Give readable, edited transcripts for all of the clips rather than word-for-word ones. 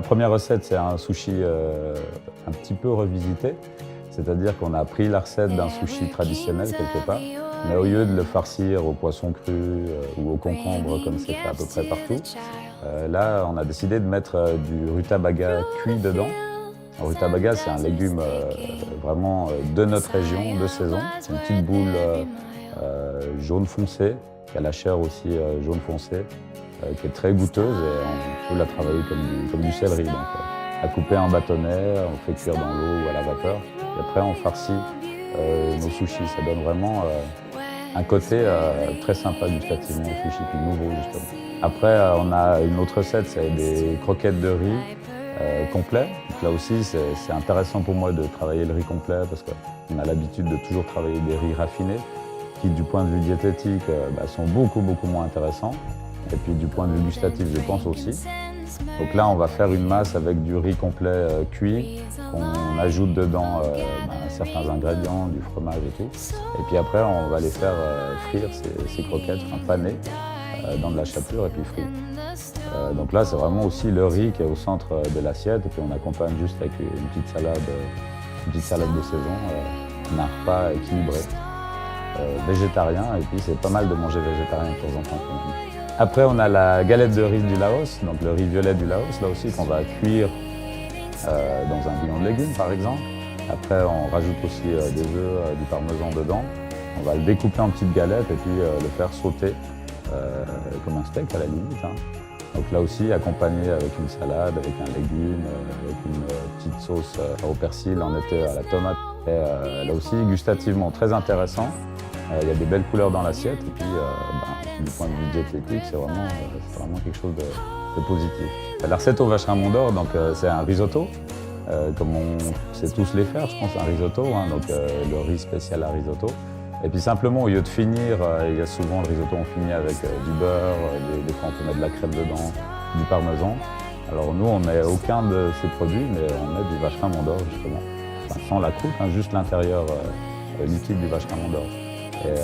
première recette, c'est un sushi un petit peu revisité. C'est-à-dire qu'on a pris la recette d'un sushi traditionnel quelque part, mais au lieu de le farcir au poisson cru ou au concombre comme c'est fait à peu près partout, là on a décidé de mettre du rutabaga cuit dedans. Le rutabaga, c'est un légume vraiment de notre région, de saison. C'est une petite boule jaune foncé, qui a la chair aussi jaune foncé, qui est très goûteuse et on peut la travailler comme du céleri. Donc, à couper en bâtonnets, on fait cuire dans l'eau ou à la vapeur. Et après, on farcit nos sushis. Ça donne vraiment un côté très sympa gustativement au sushi, puis nouveau justement. Après, on a une autre recette, c'est des croquettes de riz complet. Donc là aussi, c'est intéressant pour moi de travailler le riz complet parce qu'on a l'habitude de toujours travailler des riz raffinés qui, du point de vue diététique, sont beaucoup moins intéressants. Et puis du point de vue gustatif, je pense aussi. Donc là, on va faire une masse avec du riz complet cuit. On ajoute dedans certains ingrédients, du fromage et tout. Et puis après, on va les faire frire, ces croquettes, panées, dans de la chapelure et puis frites. Donc là, c'est vraiment aussi le riz qui est au centre de l'assiette. Et puis on accompagne juste avec une petite salade de saison, un repas équilibré, végétarien. Et puis c'est pas mal de manger végétarien de temps en temps quand même. Après, on a la galette de riz du Laos, donc le riz violet du Laos, là aussi qu'on va cuire dans un bouillon de légumes par exemple. Après, on rajoute aussi des œufs, du parmesan dedans. On va le découper en petites galettes et puis le faire sauter comme un steak à la limite. Donc là aussi, accompagné avec une salade, avec un légume, avec une petite sauce au persil, en été à la tomate. Et là aussi, gustativement très intéressant. Il y a des belles couleurs dans l'assiette et puis du point de vue diététique, c'est vraiment quelque chose de positif. La recette au vacherin Mont d'Or, c'est un risotto, comme on sait tous les faire, je pense, un risotto, donc le riz spécial à risotto. Et puis simplement, au lieu de finir, il y a souvent le risotto, on finit avec du beurre, des fois on peut mettre de la crème dedans, du parmesan. Alors nous, on met aucun de ces produits, mais on met du vacherin Mont d'Or justement. Enfin, sans la croûte, juste l'intérieur liquide du vacherin Mont d'Or. Et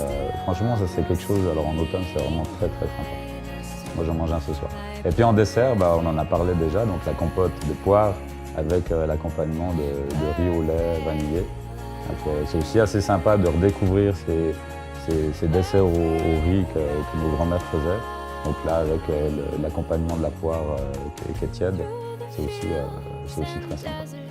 franchement, ça c'est quelque chose, alors en automne, c'est vraiment très sympa. Moi, j'en mange un ce soir. Et puis en dessert, on en a parlé déjà, donc la compote de poire avec l'accompagnement de riz au lait vanillé. C'est aussi assez sympa de redécouvrir ces desserts au riz que nos grands-mères faisaient. Donc là, avec l'accompagnement de la poire qui est tiède, c'est aussi très sympa.